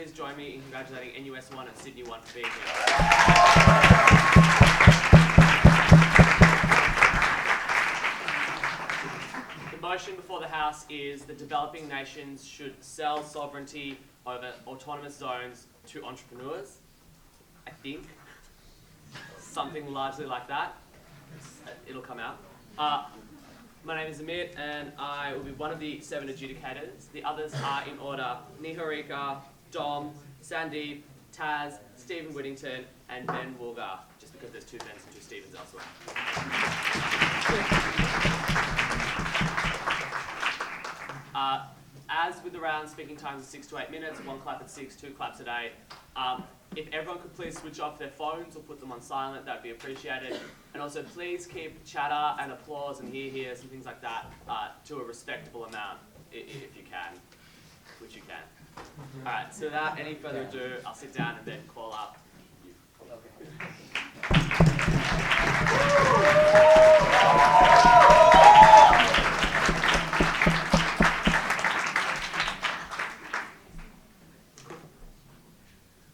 please join me in congratulating NUS1 and Sydney 1 for being here. The motion before the House is that developing nations should sell sovereignty over autonomous zones to entrepreneurs. I think something largely like that. It'll come out. My name is Amit, and I will be one of the 7 adjudicators. The others are in order: Niharika, Dom, Sandeep, Taz, Stephen Whittington, and Ben Woolgar, just because there's 2 Bens and 2 Stephens elsewhere. As with the round, speaking times are 6 to 8 minutes, 1 clap at 6, 2 claps a day. If everyone could please switch off their phones or put them on silent, that'd be appreciated. And also please keep chatter and applause and hear-hears and things like that to a respectable amount, if you can, which you can. All right, so without any further ado, I'll sit down and then call up you.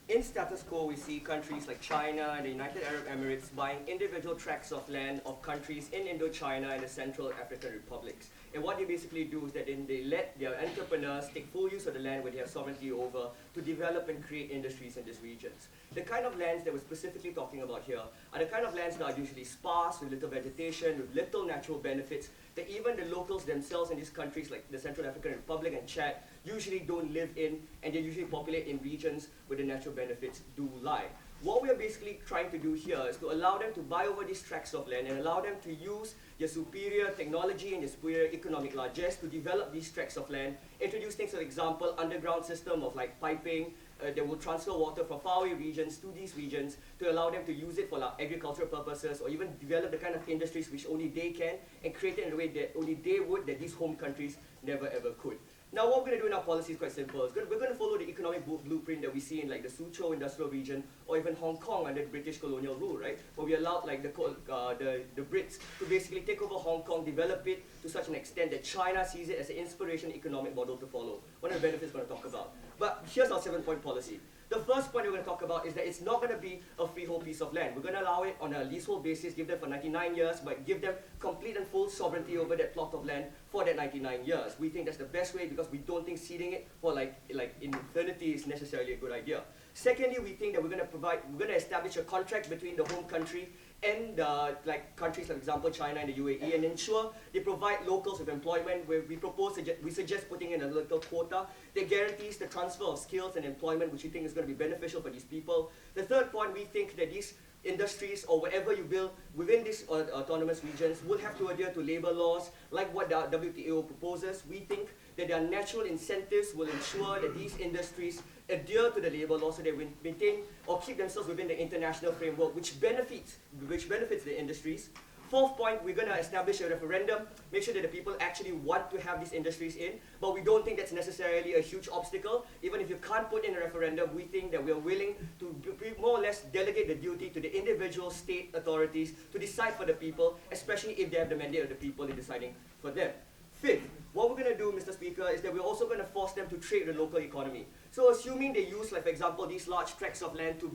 In status quo, we see countries like China and the United Arab Emirates buying individual tracts of land of countries in Indochina and the Central African republics. And what they basically do is that then they let their entrepreneurs take full use of the land where they have sovereignty over to develop and create industries in these regions. The kind of lands that we're specifically talking about here are the kind of lands that are usually sparse, with little vegetation, with little natural benefits, that even the locals themselves in these countries like the Central African Republic and Chad usually don't live in, and they usually populate in regions where the natural benefits do lie. What we are basically trying to do here is to allow them to buy over these tracts of land and allow them to use their superior technology and their superior economic largesse to develop these tracts of land, introduce things, for example, underground system of like piping that will transfer water from faraway regions to these regions to allow them to use it for like agricultural purposes, or even develop the kind of industries which only they can and create it in a way that only they would, that these home countries never ever could. Now what we're going to do in our policy is quite simple. We're going to follow the economic blueprint that we see in like the Suzhou industrial region, or even Hong Kong under British colonial rule, right? Where we allowed like the Brits to basically take over Hong Kong, develop it to such an extent that China sees it as an inspiration economic model to follow. One of the benefits we're going to talk about. But here's our 7-point policy. The first point we're going to talk about is that it's not going to be a freehold piece of land. We're going to allow it on a leasehold basis, give them for 99 years, but give them complete and full sovereignty over that plot of land for that 99 years. We think that's the best way because we don't think ceding it for like infinity is necessarily a good idea. Secondly, we think that we're going to establish a contract between the home country and like countries, like example China and the UAE, and ensure they provide locals with employment. Where we suggest putting in a little quota that guarantees the transfer of skills and employment, which we think is going to be beneficial for these people. The third point, we think that these industries or whatever you build within these autonomous regions will have to adhere to labor laws like what the WTO proposes. We think that their natural incentives will ensure that these industries adhere to the labor law so they will maintain or keep themselves within the international framework, which benefits the industries. Fourth point, we're going to establish a referendum, make sure that the people actually want to have these industries in, but we don't think that's necessarily a huge obstacle. Even if you can't put in a referendum, we think that we're willing to more or less delegate the duty to the individual state authorities to decide for the people, especially if they have the mandate of the people in deciding for them. Fifth, what we're going to do, Mr. Speaker, is that we're also going to force them to trade the local economy. So assuming they use, like for example, these large tracts of land to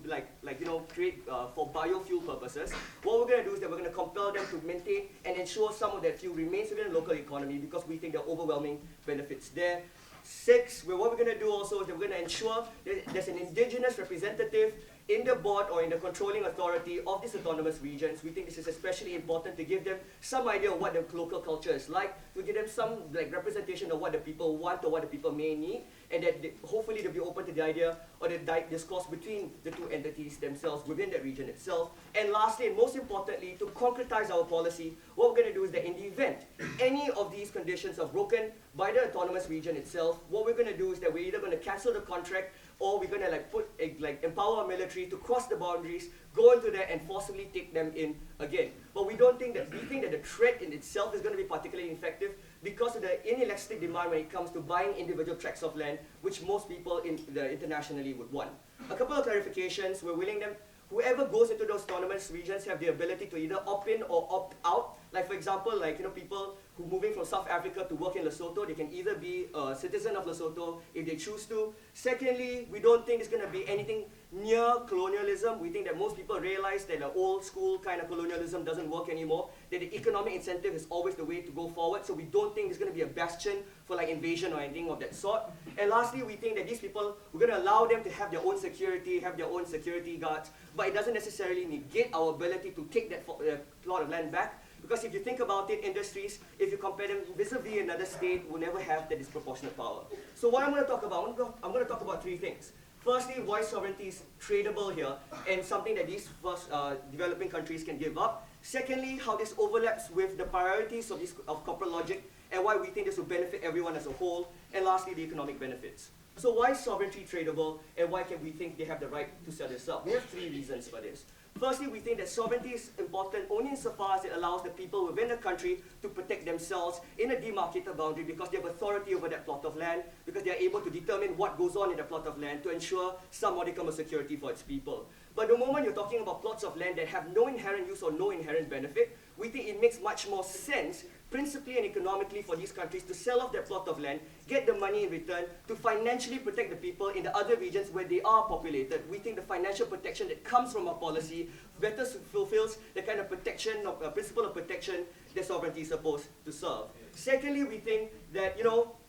create for biofuel purposes, what we're going to do is that we're going to compel them to maintain and ensure some of that fuel remains within the local economy because we think there are overwhelming benefits there. Six, what we're going to do also is that we're going to ensure that there's an indigenous representative in the board or in the controlling authority of these autonomous regions. We think this is especially important to give them some idea of what the local culture is like, to give them some representation of what the people want or what the people may need, and that hopefully they'll be open to the idea or the discourse between the two entities themselves within that region itself. And lastly, and most importantly, to concretize our policy, what we're going to do is that in the event any of these conditions are broken by the autonomous region itself, what we're going to do is that we're either going to cancel the contract or we're going to empower our military to cross the boundaries, go into there and forcibly take them in again. But we think that the threat in itself is going to be particularly effective because of the inelastic demand when it comes to buying individual tracts of land, which most people internationally would want. A couple of clarifications. We're willing them, whoever goes into those autonomous regions have the ability to either opt in or opt out. Like for example, people who moving from South Africa to work in Lesotho. They can either be a citizen of Lesotho if they choose to. Secondly, we don't think it's going to be anything near colonialism. We think that most people realize that the old school kind of colonialism doesn't work anymore, that the economic incentive is always the way to go forward. So we don't think there's going to be a bastion for like invasion or anything of that sort. And lastly, we think that these people, we're going to allow them to have their own security, have their own security guards, but it doesn't necessarily negate our ability to take that plot of land back. Because if you think about it, industries, if you compare them vis-a-vis another state, will never have that disproportionate power. So what I'm going to talk about, I'm going to talk about three things. Firstly, why sovereignty is tradable here and something that these first developing countries can give up. Secondly, how this overlaps with the priorities of corporate logic and why we think this will benefit everyone as a whole. And lastly, the economic benefits. So why is sovereignty tradable and why can we think they have the right to set this up? We have three reasons for this. Firstly, we think that sovereignty is important only insofar as it allows the people within the country to protect themselves in a demarcated boundary because they have authority over that plot of land, because they are able to determine what goes on in the plot of land to ensure some modicum of security for its people. But the moment you're talking about plots of land that have no inherent use or no inherent benefit, we think it makes much more sense, principally and economically, for these countries to sell off their plot of land, get the money in return, to financially protect the people in the other regions where they are populated. We think the financial protection that comes from our policy better fulfills the kind of protection, principle of protection that sovereignty is supposed to serve. Secondly, we think that,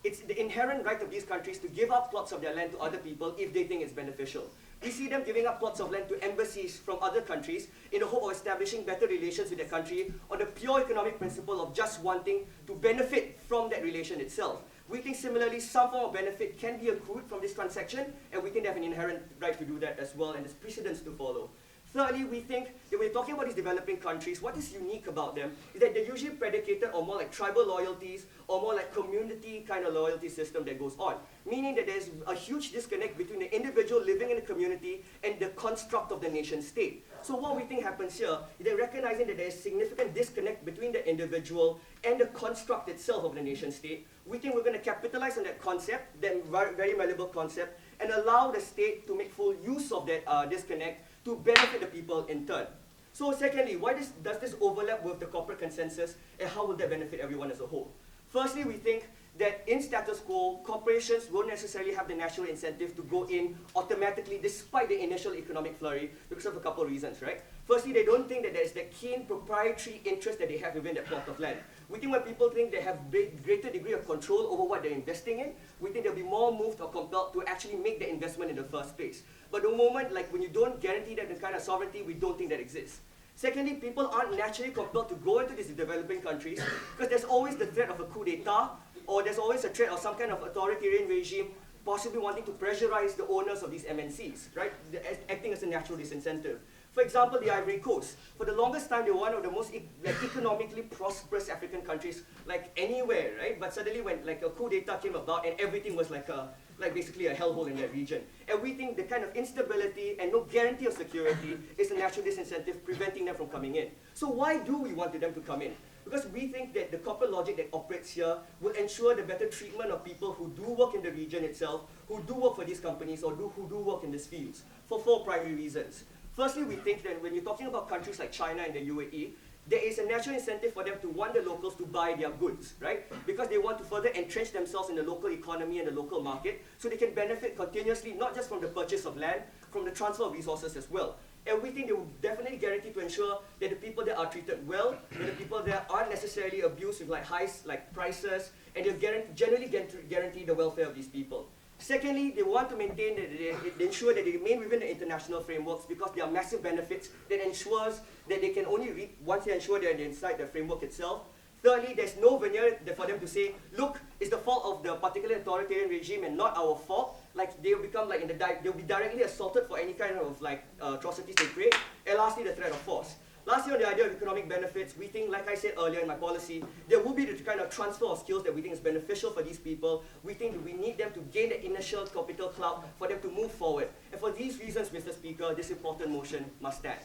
it's the inherent right of these countries to give up plots of their land to other people if they think it's beneficial. We see them giving up plots of land to embassies from other countries in the hope of establishing better relations with their country on the pure economic principle of just wanting to benefit from that relation itself. We think similarly some form of benefit can be accrued from this transaction, and we think they have an inherent right to do that as well, and there's precedents to follow. Thirdly, we think that when we're talking about these developing countries, what is unique about them is that they're usually predicated on more like tribal loyalties or more like community kind of loyalty system that goes on. Meaning that there's a huge disconnect between the individual living in the community and the construct of the nation state. So what we think happens here is that recognizing that there's significant disconnect between the individual and the construct itself of the nation state, we think we're going to capitalize on that concept, that very malleable concept, and allow the state to make full use of that disconnect to benefit the people in turn. So secondly, why does this overlap with the corporate consensus, and how will that benefit everyone as a whole? Firstly, we think that in status quo, corporations won't necessarily have the natural incentive to go in automatically despite the initial economic flurry because of a couple of reasons, right? Firstly, they don't think that there's that keen proprietary interest that they have within that plot of land. We think when people think they have greater degree of control over what they're investing in, we think they'll be more moved or compelled to actually make the investment in the first place. But the moment, like when you don't guarantee that the kind of sovereignty, we don't think that exists. Secondly, people aren't naturally compelled to go into these developing countries because there's always the threat of a coup d'etat, or there's always a threat of some kind of authoritarian regime possibly wanting to pressurize the owners of these MNCs, right? Acting as a natural disincentive. For example, the Ivory Coast. For the longest time, they were one of the most economically prosperous African countries, like anywhere, right? But suddenly when like a coup d'etat came about and everything was like basically a hellhole in that region. And we think the kind of instability and no guarantee of security is a natural disincentive preventing them from coming in. So why do we want them to come in? Because we think that the corporate logic that operates here will ensure the better treatment of people who do work in the region itself, who do work for these companies, or who do work in these fields, for four primary reasons. Firstly, we think that when you're talking about countries like China and the UAE, there is a natural incentive for them to want the locals to buy their goods, right? Because they want to further entrench themselves in the local economy and the local market so they can benefit continuously, not just from the purchase of land, from the transfer of resources as well. And we think they will definitely guarantee to ensure that the people there are treated well, that the people there aren't necessarily abused with like high prices, and they'll generally guarantee the welfare of these people. Secondly, they want to maintain that they ensure that they remain within the international frameworks because there are massive benefits that ensures that they can only reap once they ensure they're inside the framework itself. Thirdly, there's no veneer for them to say, look, it's the fault of the particular authoritarian regime and not our fault. Like they'll become like they'll be directly assaulted for any kind of like atrocities they create. And lastly, the threat of force. Lastly, on the idea of economic benefits, we think, like I said earlier in my policy, there will be the kind of transfer of skills that we think is beneficial for these people. We think that we need them to gain the initial capital clout for them to move forward. And for these reasons, Mr. Speaker, this important motion must stand.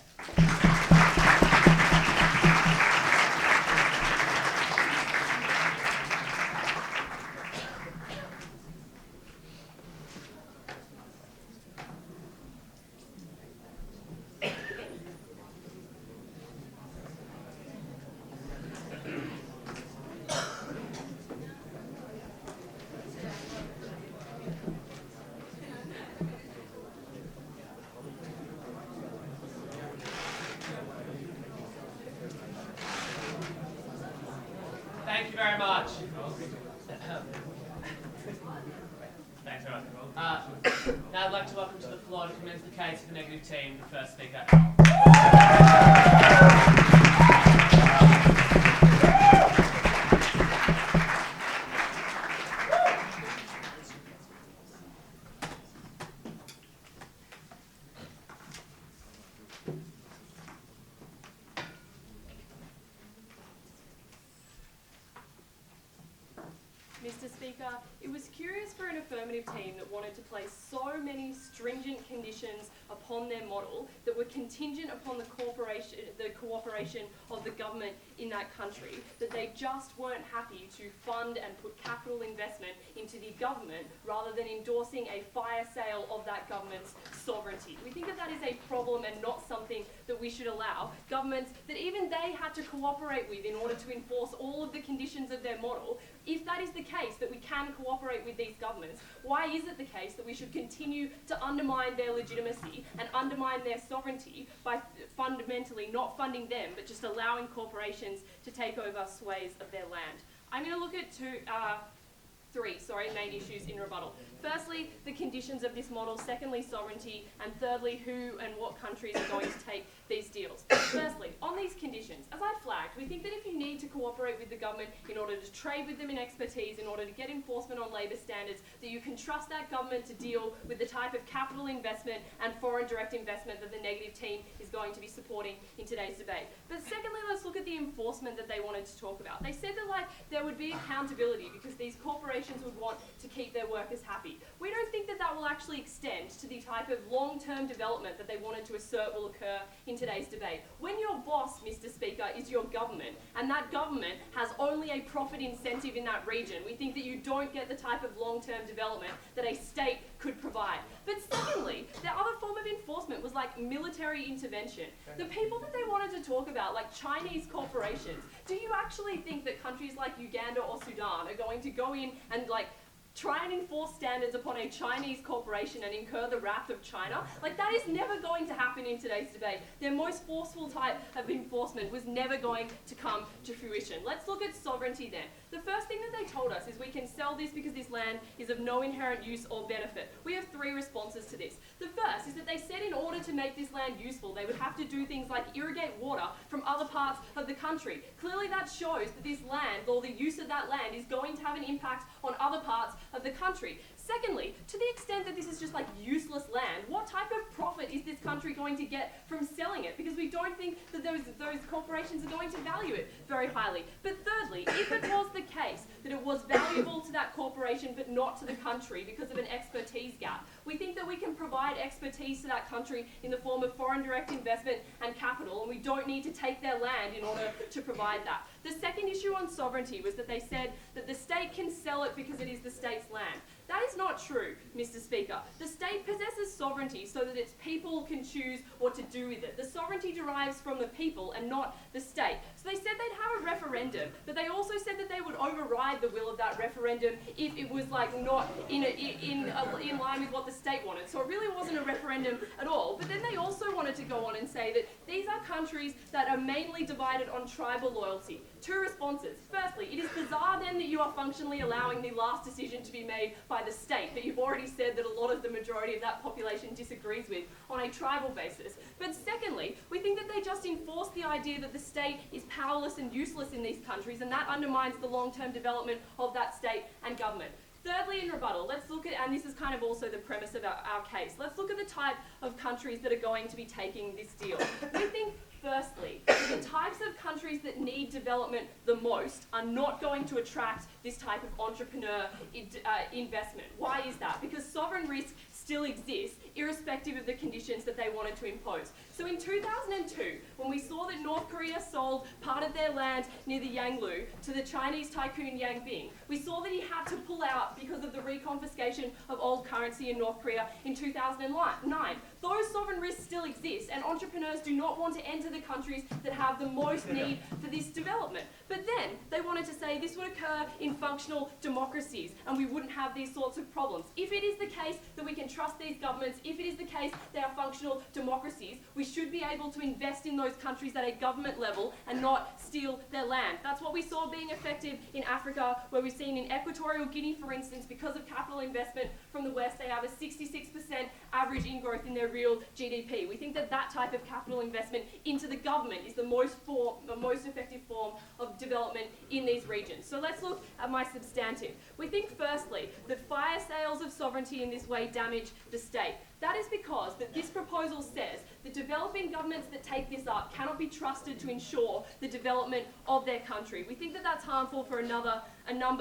very much. Thanks very much. Now I'd like to welcome to the floor to commence the case for the negative team, the first speaker, Mr. Speaker, it was curious for an affirmative team that wanted to place so many stringent conditions upon their model that were contingent upon the cooperation of the government in that country, that they just weren't happy to fund and put capital investment into the government rather than endorsing a fire sale of that government's sovereignty. We think that that is a problem and not something that we should allow. Governments that even they had to cooperate with in order to enforce all of the conditions of their model. If that is the case, that we can cooperate with these governments, why is it the case that we should continue to undermine their legitimacy and undermine their sovereignty by fundamentally not funding them, but just allowing corporations to take over swathes of their land? I'm going to look at three main issues in rebuttal. Firstly, the conditions of this model. Secondly, sovereignty. And thirdly, who and what countries are going to take these deals. Firstly, on these conditions, as I flagged, we think that if you need to cooperate with the government in order to trade with them in expertise, in order to get enforcement on labour standards, that you can trust that government to deal with the type of capital investment and foreign direct investment that the negative team is going to be supporting in today's debate. But secondly, let's look at the enforcement that they wanted to talk about. They said that there would be accountability because these corporations would want to keep their workers happy. We don't think that that will actually extend to the type of long-term development that they wanted to assert will occur in today's debate. When your boss, Mr. Speaker, is your government, and that government has only a profit incentive in that region, we think that you don't get the type of long-term development that a state could provide. But secondly, the other form of enforcement was like military intervention. The people that they wanted to talk about, like Chinese corporations, do you actually think that countries like Uganda or Sudan are going to go in and try and enforce standards upon a Chinese corporation and incur the wrath of China? That is never going to happen in today's debate. Their most forceful type of enforcement was never going to come to fruition. Let's look at sovereignty then. The first thing that they told us is we can sell this because this land is of no inherent use or benefit. We have three responses to this. The first is that they said in order to make this land useful, they would have to do things like irrigate water from other parts of the country. Clearly that shows that this land, or the use of that land, is going to have an impact on other parts of the country. Secondly, to the extent that this is just useless land, what type of profit is this country going to get from selling it? Because we don't think that those corporations are going to value it very highly. But thirdly, if it was the case that it was valuable to that corporation but not to the country because of an expertise gap, we think that we can provide expertise to that country in the form of foreign direct investment and capital, and we don't need to take their land in order to provide that. The second issue on sovereignty was that they said that the state can sell it because it is the state's land. That is not true, Mr. Speaker. The state possesses sovereignty so that its people can choose what to do with it. The sovereignty derives from the people and not the state. So they said they'd have a referendum, but they also said that they would override the will of that referendum if it was not in line with what the state wanted. So it really wasn't a referendum at all. But then they also wanted to go on and say that these are countries that are mainly divided on tribal loyalty. Two responses. Firstly, it is bizarre then that you are functionally allowing the last decision to be made by the state that you've already said that a lot of the majority of that population disagrees with on a tribal basis. But secondly, we think that they just enforce the idea that the state is powerless and useless in these countries, and that undermines the long-term development of that state and government. Thirdly, in rebuttal, let's look at, and this is kind of also the premise of our case, let's look at the type of countries that are going to be taking this deal. We think firstly, the types of countries that need development the most are not going to attract this type of entrepreneur investment. Why is that? Because sovereign risk still exists, irrespective of the conditions that they wanted to impose. So in 2002, when we saw that North Korea sold part of their land near the Yangtze to the Chinese tycoon Yang Bing, we saw that he had to pull out because of the reconfiscation of old currency in North Korea in 2009. The those sovereign risks still exist, and entrepreneurs do not want to enter the countries that have the most need for this development. But then they wanted to say this would occur in functional democracies and we wouldn't have these sorts of problems. If it is the case that we can trust these governments, if it is the case they are functional democracies, we should be able to invest in those countries at a government level and not steal their land. That's what we saw being effective in Africa, where we've seen in Equatorial Guinea, for instance, because of capital investment from the West, they have a 66% average ingrowth in their real GDP. We think that that type of capital investment into the government is the most effective form of development in these regions. So let's look at my substantive. We think firstly that fire sales of sovereignty in this way damage the state. That is because that this proposal says that developing governments that take this up cannot be trusted to ensure the development of their country. We think that that's harmful for a number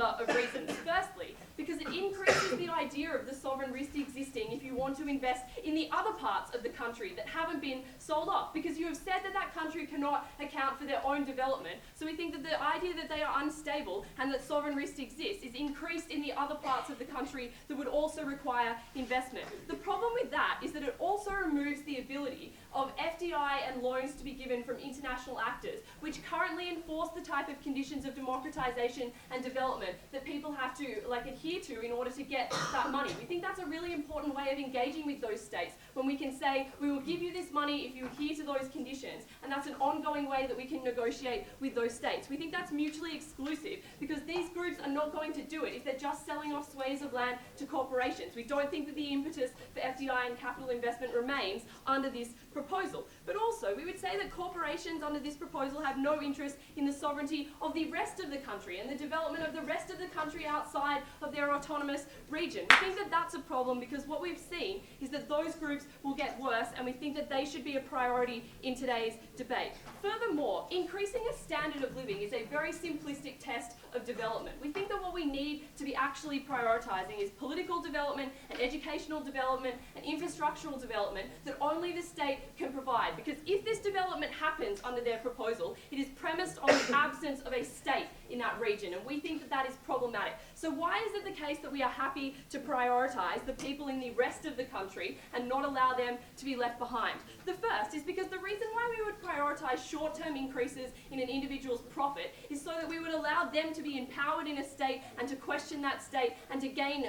of reasons. Firstly, because it increases the idea of the sovereign risk existing if you want to invest in the other parts of the country that haven't been sold off, because you have said that that country cannot account for their own development. So we think that the idea that they are unstable and that sovereign risk exists is increased in the other parts of the country that would also require investment. The problem with that is that it also removes the ability of FDI and loans to be given from international actors, which currently enforce the type of conditions of democratization and development that people have to adhere to in order to get that money. We think that's a really important way of engaging with those states, when we can say, we will give you this money if you adhere to those conditions, and that's an ongoing way that we can negotiate with those states. We think that's mutually exclusive, because these groups are not going to do it if they're just selling off swathes of land to corporations. We don't think that the impetus for FDI and capital investment remains under this proposal. But also, we would say that corporations under this proposal have no interest in the sovereignty of the rest of the country and the development of the rest of the country outside of their autonomous region. We think that that's a problem, because what we've seen is that those groups will get worse, and we think that they should be a priority in today's debate. Furthermore, increasing a standard of living is a very simplistic test of development. We think that what we need to be actually prioritising is political development and educational development and infrastructural development that only the state can provide. Because if this development happens under their proposal, it is premised on the absence of a state in that region, and we think that that is problematic. So why is it the case that we are happy to prioritise the people in the rest of the country and not allow them to be left behind? The first is because the reason why we would prioritise short-term increases in an individual's profit is so that we would allow them to be empowered in a state and to question that state and to gain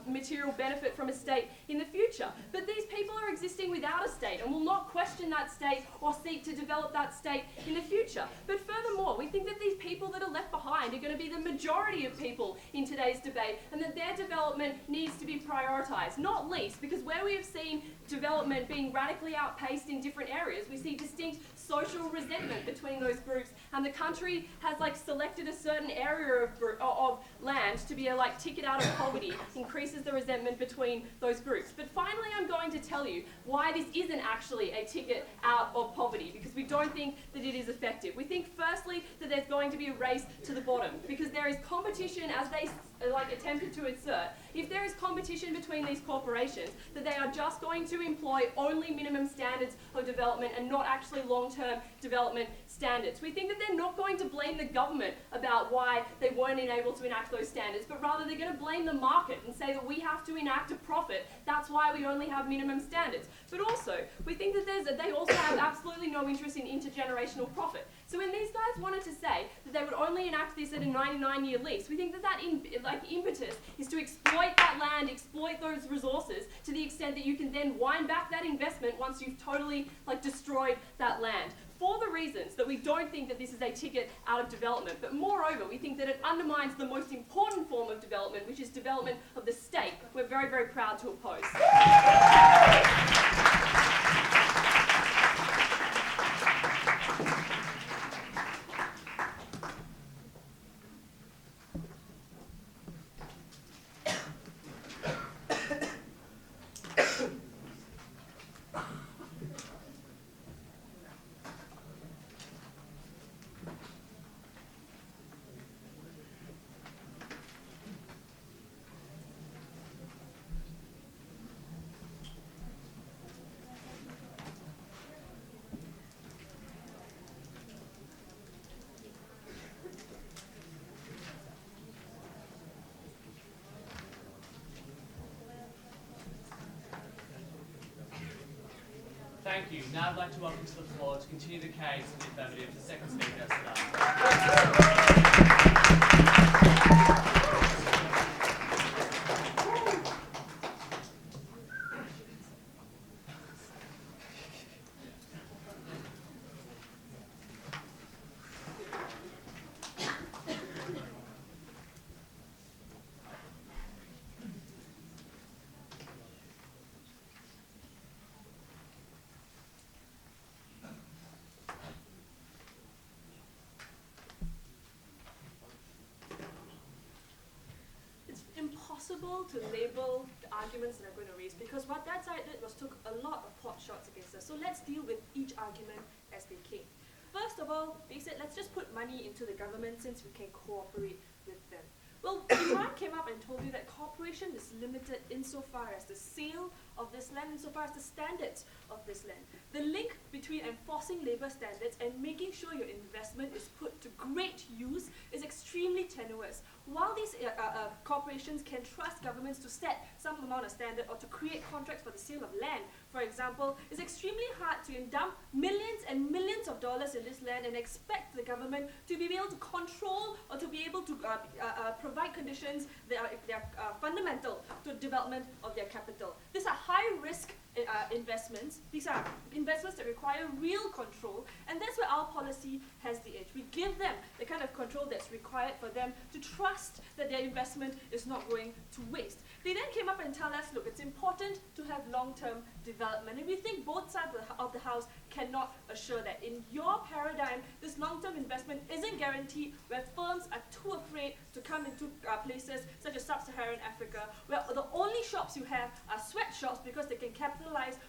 material benefit from a state in the future. But these people are existing without a state and will not question that state or seek to develop that state in the future. But furthermore, we think that these people that are left behind are going to be the majority of people in today's debate, and that their development needs to be prioritised, not least because where we have seen development being radically outpaced in different areas, we see distinct social resentment between those groups, and the country has selected a certain area of land to be a ticket out of poverty, increases the resentment between those groups. But finally, I'm going to tell you why this isn't actually a ticket out of poverty, because we don't think that it is effective. We think firstly that there's going to be a race to the bottom, because there is competition, as they attempted to assert. If there is competition between these corporations, that they are just going to employ only minimum standards of development and not actually long-term development standards. We think that they're not going to blame the government about why they weren't able to enact those standards, but rather they're going to blame the market and say that we have to enact a profit. That's why we only have minimum standards. But also, we think that they also have absolutely no interest in intergenerational profit. So when these guys wanted to say that they would only enact this at a 99-year lease, we think that impetus is to exploit that land, exploit those resources to the extent that you can then wind back that investment once you've totally destroyed that land. For the reasons that we don't think that this is a ticket out of development, but moreover, we think that it undermines the most important form of development, which is development of the state, we're very, very proud to oppose. Thank you. Now I'd like to welcome to the floor to continue the case in the affirmative the second speaker, Siddharth. It's impossible to label the arguments that I'm going to raise because what that side did was took a lot of pot shots against us. So let's deal with each argument as they came. First of all, they said let's just put money into the government since we can cooperate with them. Well, Iran came up and told you that cooperation is limited insofar as the sale of this land, insofar as the standards of this land. The link between enforcing labor standards and making sure your investment is put to great use is extremely tenuous. While these corporations can trust governments to set some amount of standard or to create contracts for the sale of land, for example, it's extremely hard to dump millions and millions of dollars in this land and expect the government to be able to control or to be able to provide conditions that are fundamental to the development of their capital. These are high-risk investments. These are investments that require real control, and that's where our policy has the edge. We give them the kind of control that's required for them to trust that their investment is not going to waste. They then came up and tell us, look, it's important to have long-term development, and we think both sides of the house cannot assure that. In your paradigm, this long-term investment isn't guaranteed where firms are too afraid to come into places such as sub-Saharan Africa, where the only shops you have are sweatshops because they can capitalize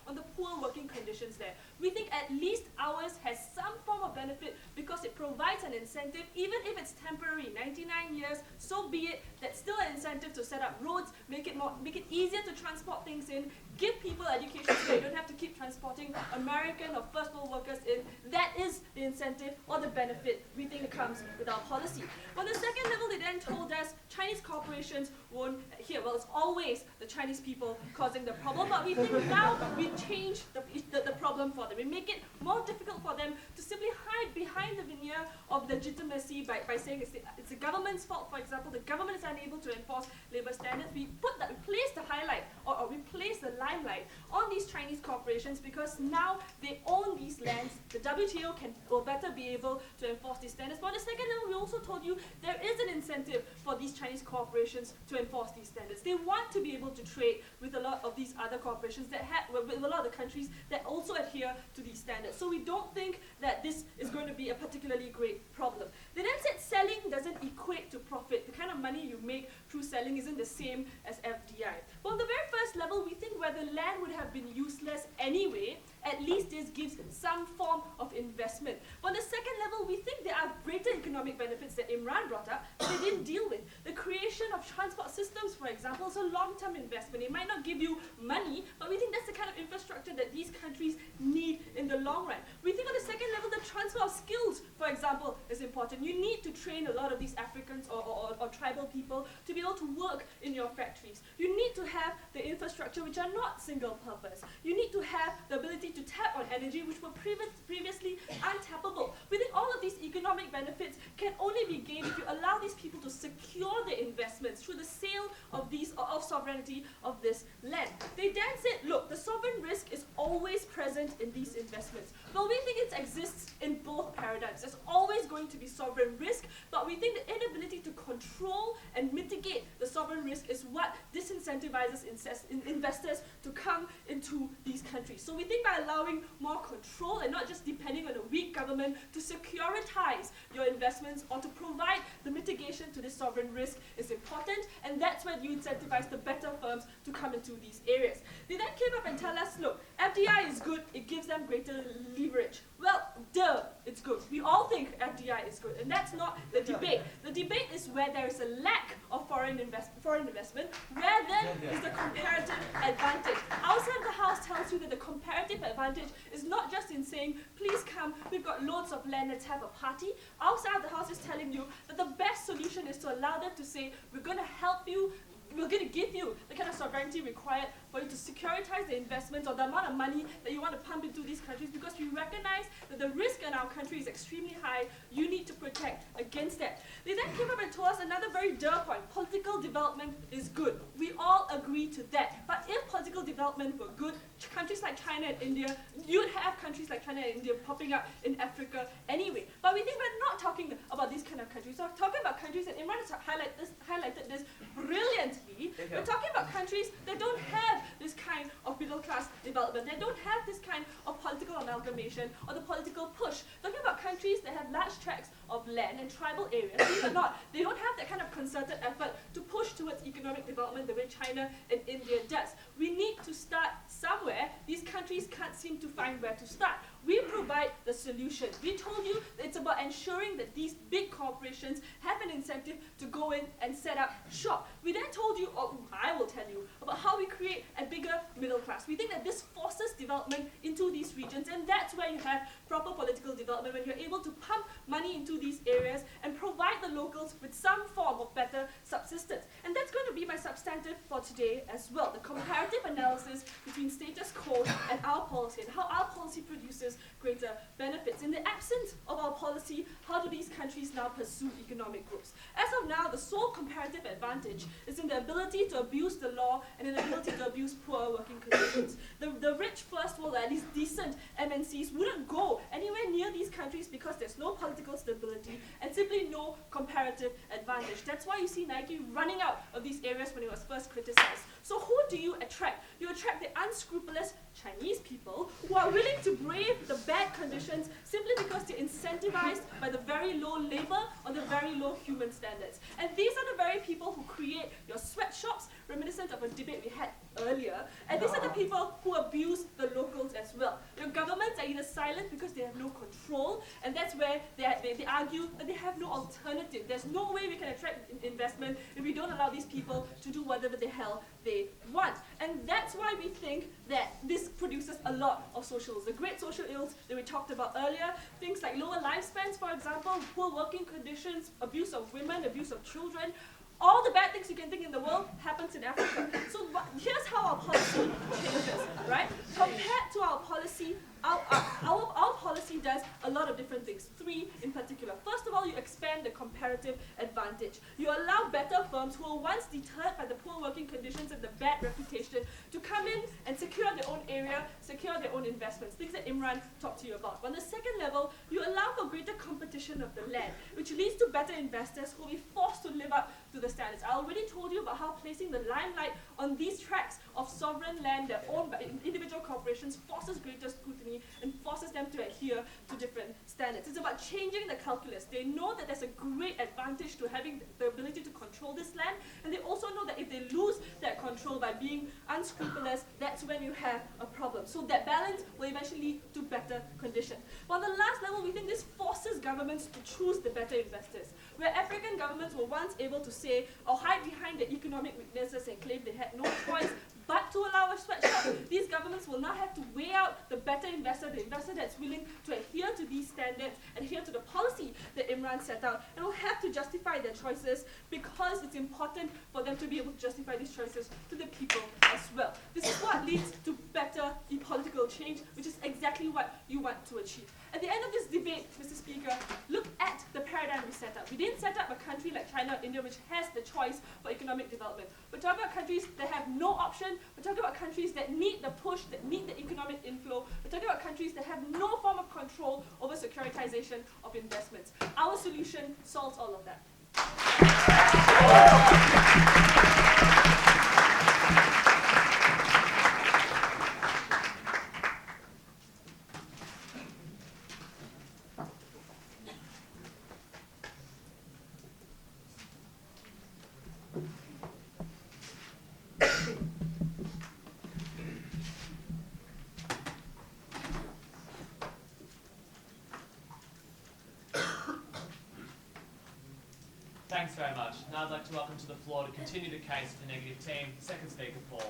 on the poor working conditions there. We think at least ours has some form of benefit because it provides an incentive, even if it's temporary, 99 years, so be it. That's still an incentive to set up roads, make it easier to transport things in, give people education so they don't have to keep transporting American or first world workers in. That is the incentive or the benefit we think comes with our policy. On the second level, they then told us Chinese corporations won't adhere. Well, it's always the Chinese people causing the problem, but we think now we change the problem for them. We make it more difficult for them to simply hide behind the veneer of legitimacy by saying it's the government's fault. For example, the government is unable to enforce labor standards. We place the highlight or we place the limelight on these Chinese corporations because now they own these lands. The WTO will better be able to enforce these standards. But on the second level, we also told you there is an incentive for these Chinese corporations to enforce these standards. They want to be able to trade with a lot of these other corporations with a lot of the countries that also adhere to these standards. So we don't think that this is going to be a particularly great problem. They then said selling doesn't equate to profit. The kind of money you make through selling isn't the same as FDI. But on the very first level, we think where the land would have been useless anyway, at least this gives some form of investment. But on the second level, we think there are greater economic benefits that Imran brought up that they didn't deal with. The creation of transport systems, for example, is a long-term investment. It might not give you money, but we think that's the kind of infrastructure that these countries need in the long run. We think on the second level, the transfer of skills, for example, is important. You need to train a lot of these Africans or tribal people to be able to work in your factories. You need to have the infrastructure which are not single purpose. You need to have the ability to tap on energy which were previously untappable. We think all of these economic benefits can only be gained if you allow these people to secure their investments through the sale of sovereignty of this land. They then said, look, the sovereign risk is always present in these investments. Well, we think it exists in both paradigms. There's always going to be sovereign risk, but we think the inability to control and mitigate the sovereign risk is what disincentivizes investors to come into these countries. So we think by allowing more control and not just depending on a weak government to securitize your investments or to provide the mitigation to this sovereign risk is important, and that's when you incentivize the better firms to come into these areas. They then came up and tell us, look, FDI is good, it gives them greater leverage. Well, it's good. We all think FDI is good, and that's not the debate. The debate is where there is a lack of foreign investment, where then is the comparative advantage. Outside the house tells you that the comparative advantage is not just in saying, please come, we've got loads of land, let's have a party. Outside the house is telling you that the best solution is to allow them to say, we're going to help you, we're going to give you the kind of sovereignty required for you to securitize the investments or the amount of money that you want to pump into these countries, because we recognize that the risk in our country is extremely high. You need to protect against that. They then came up and told us another very point. Political development is good. We all agree to that. But if political development were good, countries like China and India, you'd have countries like China and India popping up in Africa anyway. But we think we're not talking about these kind of countries. We're talking about countries, and Imran has highlighted this brilliantly. We're talking about countries that don't have this kind of middle class development. They don't have this kind of political amalgamation or the political push. Talking about countries that have large tracts of land and tribal areas, these are not. They don't have that kind of concerted effort to push towards economic development the way China and India does. We need to start somewhere. These countries can't seem to find where to start. We provide the solution. We told you that it's about ensuring that these big corporations have an incentive to go in and set up shop. We then told you, or I will tell you, about how we create a bigger middle class. We think that this forces development into these regions, and that's where you have proper political development, when you're able to pump money into these areas and provide the locals with some form of better subsistence. And that's going to be my substantive for today as well, the comparative analysis between status quo and our policy, and how our policy produces greater benefits. In the absence of our policy, how do these countries now pursue economic growth? As of now, the sole comparative advantage is in the ability to abuse the law and in the ability to abuse poor working conditions. The rich first world, at least decent MNCs, wouldn't go anywhere near these countries because there's no political stability and simply no comparative advantage. That's why you see Nike running out of these areas when it was first criticized. So who do you attract? You attract the unscrupulous Chinese people who are willing to brave the bad conditions simply because they're incentivized by the very low labor or the very low human standards. And these are the very people who create your sweatshops, reminiscent of a debate we had earlier. And these are the people who abuse the locals as well. Your governments are either silent because they have no control, and that's where they argue that they have no alternative. There's no way we can attract investment if we don't allow these people to do whatever the hell they want. And that's why we think that this produces a lot of social ills. The great social ills that we talked about earlier, things like lower lifespans, for example, poor working conditions, abuse of women, abuse of children. All the bad things you can think in the world happens in Africa. So here's how our policy changes, right? Compared to our policy, our policy does a lot of different things, 3 in particular. First of all, you expand the comparative advantage. You allow better firms who were once deterred by the poor working conditions and the bad reputation to come in and secure their own area, secure their own investments, things that Imran talked to you about. On the second level, you allow for greater competition of the land, which leads to better investors who will be forced to live up to the standards. I already told you about how placing the limelight on these tracts of sovereign land that are owned by individual corporations forces greater scrutiny and forces them to adhere to different standards. It's about changing the calculus. They know that there's a great advantage to having the ability to control this land, and they also know that if they lose that control by being unscrupulous, that's when you have a problem. So that balance will eventually lead to better conditions. But on the last level, we think this forces governments to choose the better investors. Where African governments were once able to say or hide behind their economic weaknesses and claim they had no choice but to allow a sweatshop, these governments will now have to weigh out the better investor, the investor that's willing to adhere to these standards, adhere to the policy that Imran set out, and will have to justify their choices because it's important for them to be able to justify these choices to the people as well. This is what leads to better political change, which is exactly what you want to achieve. At the end of this debate, Mr. Speaker, look at the paradigm we set up. We didn't set up a country like China or India, which has the choice for economic development. We're talking about countries that have no option. We're talking about countries that need the push, that need the economic inflow. We're talking about countries that have no form of control over securitization of investments. Our solution solves all of that. Thanks very much. Now I'd like to welcome to the floor to continue the case for the negative team, second speaker, Paul.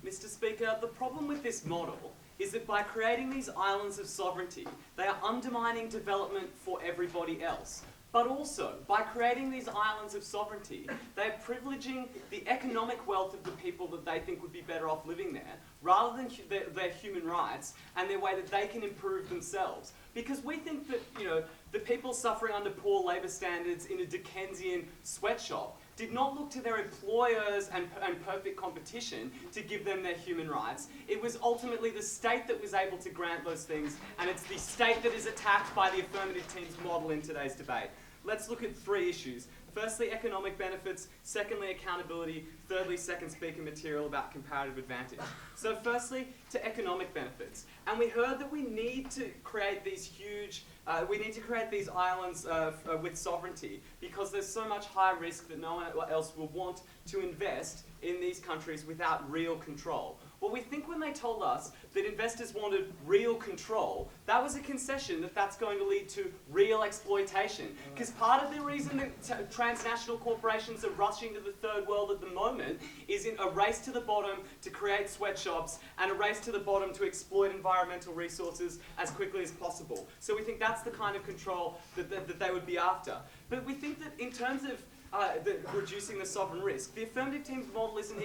Mr. Speaker, the problem with this model is that by creating these islands of sovereignty, they are undermining development for everybody else. But also, by creating these islands of sovereignty, they're privileging the economic wealth of the people that they think would be better off living there, rather than their human rights and their way that they can improve themselves. Because we think that, the people suffering under poor labour standards in a Dickensian sweatshop did not look to their employers and perfect competition to give them their human rights. It was ultimately the state that was able to grant those things, and it's the state that is attacked by the affirmative team's model in today's debate. Let's look at 3 issues. Firstly, economic benefits. Secondly, accountability. Thirdly, second speaker material about comparative advantage. So firstly, to economic benefits. And we heard that we need to create these these islands with sovereignty because there's so much high risk that no one else will want to invest in these countries without real control. Well, we think when they told us that investors wanted real control, that was a concession that that's going to lead to real exploitation. Because part of the reason that transnational corporations are rushing to the third world at the moment is in a race to the bottom to create sweatshops and a race to the bottom to exploit environmental resources as quickly as possible. So we think that's the kind of control that they would be after. But we think that in terms of reducing the sovereign risk, the affirmative team's model isn't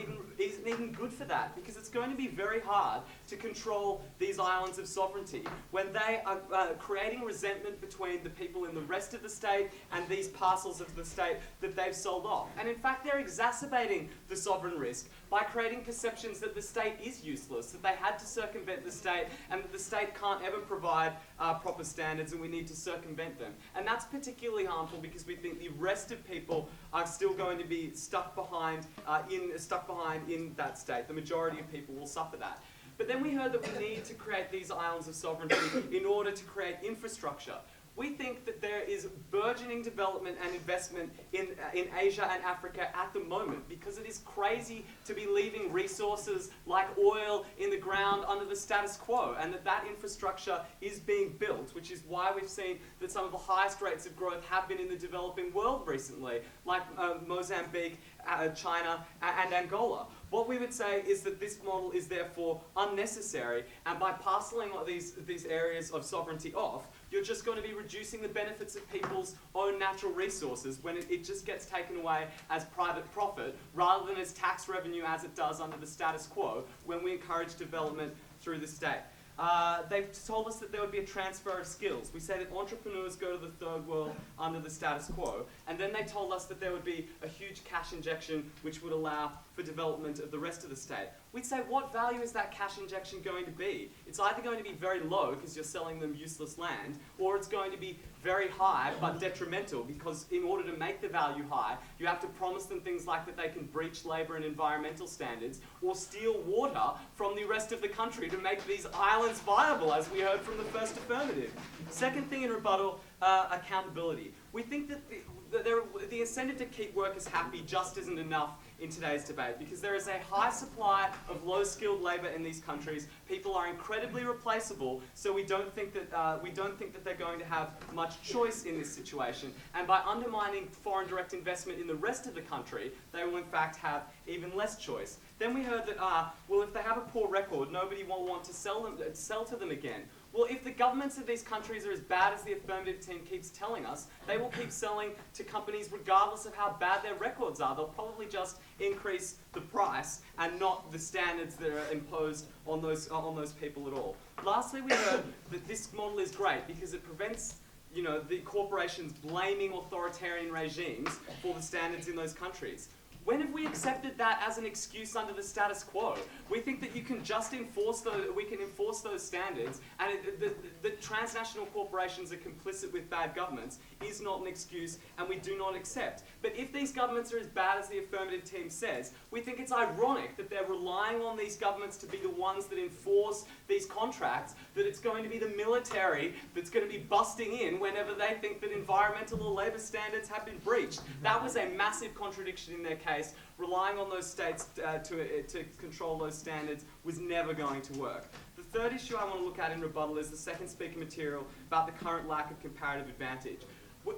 even good for that, because it's going to be very hard to control these islands of sovereignty when they are creating resentment between the people in the rest of the state and these parcels of the state that they've sold off. And in fact, they're exacerbating the sovereign risk by creating perceptions that the state is useless, that they had to circumvent the state, and that the state can't ever provide proper standards and we need to circumvent them. And that's particularly harmful because we think the rest of people are still going to be stuck behind in that state. The majority of people will suffer that. But then we heard that we need to create these islands of sovereignty in order to create infrastructure. We think that there is burgeoning development and investment in Asia and Africa at the moment, because it is crazy to be leaving resources like oil in the ground under the status quo, and that infrastructure is being built, which is why we've seen that some of the highest rates of growth have been in the developing world recently, like Mozambique, China, and Angola. What we would say is that this model is therefore unnecessary, and by parceling these areas of sovereignty off, you're just going to be reducing the benefits of people's own natural resources when it just gets taken away as private profit rather than as tax revenue as it does under the status quo when we encourage development through the state. They've told us that there would be a transfer of skills. We say that entrepreneurs go to the third world under the status quo, and then they told us that there would be a huge cash injection which would allow for development of the rest of the state. We'd say, what value is that cash injection going to be? It's either going to be very low because you're selling them useless land, or it's going to be very high but detrimental, because in order to make the value high, you have to promise them things like that they can breach labour and environmental standards or steal water from the rest of the country to make these islands viable, as we heard from the first affirmative. Second thing in rebuttal, accountability. We think that the incentive to keep workers happy just isn't enough in today's debate, because there is a high supply of low-skilled labour in these countries. People are incredibly replaceable, so we don't think that they're going to have much choice in this situation. And by undermining foreign direct investment in the rest of the country, they will in fact have even less choice. Then we heard that well, if they have a poor record, nobody will want to sell to them again. Well, if the governments of these countries are as bad as the affirmative team keeps telling us, they will keep selling to companies regardless of how bad their records are. They'll probably just increase the price and not the standards that are imposed on those people at all. Lastly, we heard that this model is great because it prevents the corporations blaming authoritarian regimes for the standards in those countries. When have we accepted that as an excuse under the status quo? We think that you can just enforce those standards, and the transnational corporations are complicit with bad governments is not an excuse, and we do not accept. But if these governments are as bad as the affirmative team says, we think it's ironic that they're relying on these governments to be the ones that enforce these contracts, that it's going to be the military that's going to be busting in whenever they think that environmental or labour standards have been breached. That was a massive contradiction in their case. Relying on those states to control those standards was never going to work. The third issue I want to look at in rebuttal is the second speaker material about the current lack of comparative advantage.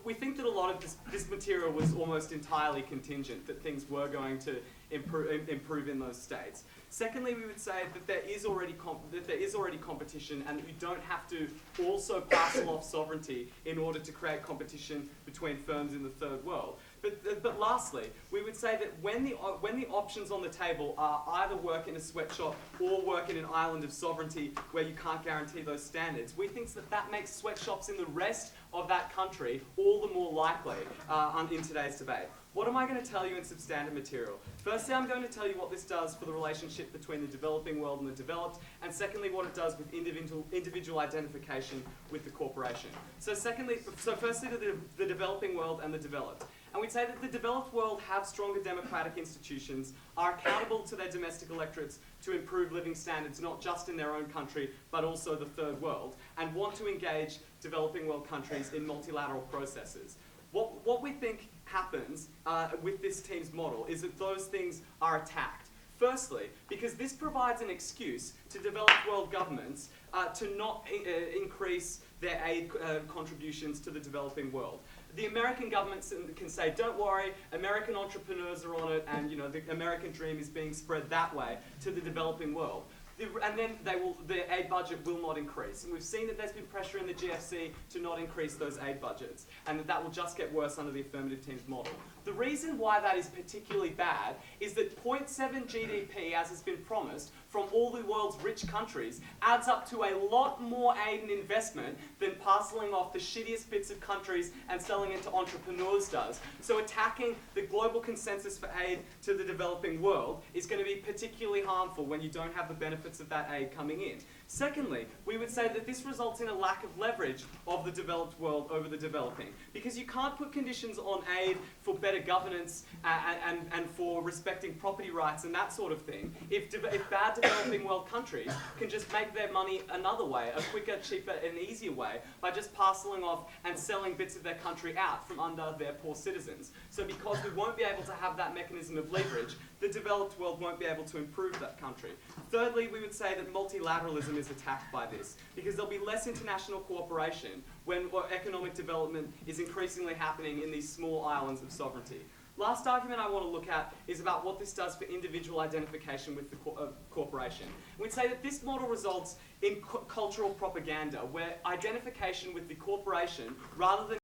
We think that a lot of this material was almost entirely contingent, that things were going to improve in those states. Secondly, we would say that there is already competition, and that you don't have to also parcel off sovereignty in order to create competition between firms in the third world. But lastly, we would say that when the options on the table are either work in a sweatshop or work in an island of sovereignty where you can't guarantee those standards, we think that makes sweatshops in the rest of that country all the more likely in today's debate. What am I going to tell you in substantive material? Firstly, I'm going to tell you what this does for the relationship between the developing world and the developed, and secondly, what it does with individual identification with the corporation. So firstly, the developing world and the developed. And we'd say that the developed world have stronger democratic institutions, are accountable to their domestic electorates to improve living standards, not just in their own country, but also the third world, and want to engage developing world countries in multilateral processes. What we think happens with this team's model is that those things are attacked. Firstly, because this provides an excuse to developed world governments to not increase their aid contributions to the developing world. The American government can say, don't worry, American entrepreneurs are on it, and the American dream is being spread that way to the developing world. And then the aid budget will not increase. And we've seen that there's been pressure in the GFC to not increase those aid budgets, and that will just get worse under the affirmative team's model. The reason why that is particularly bad is that 0.7 GDP, as has been promised, from all the world's rich countries, adds up to a lot more aid and investment than parceling off the shittiest bits of countries and selling it to entrepreneurs does. So attacking the global consensus for aid to the developing world is going to be particularly harmful when you don't have the benefits of that aid coming in. Secondly, we would say that this results in a lack of leverage of the developed world over the developing, because you can't put conditions on aid for better governance and for respecting property rights and that sort of thing if bad developing world countries can just make their money another way, a quicker, cheaper and easier way, by just parceling off and selling bits of their country out from under their poor citizens. So because we won't be able to have that mechanism of leverage, the developed world won't be able to improve that country. Thirdly, we would say that multilateralism is attacked by this, because there'll be less international cooperation when economic development is increasingly happening in these small islands of sovereignty. Last argument I want to look at is about what this does for individual identification with the corporation. We'd say that this model results in cultural propaganda, where identification with the corporation, rather than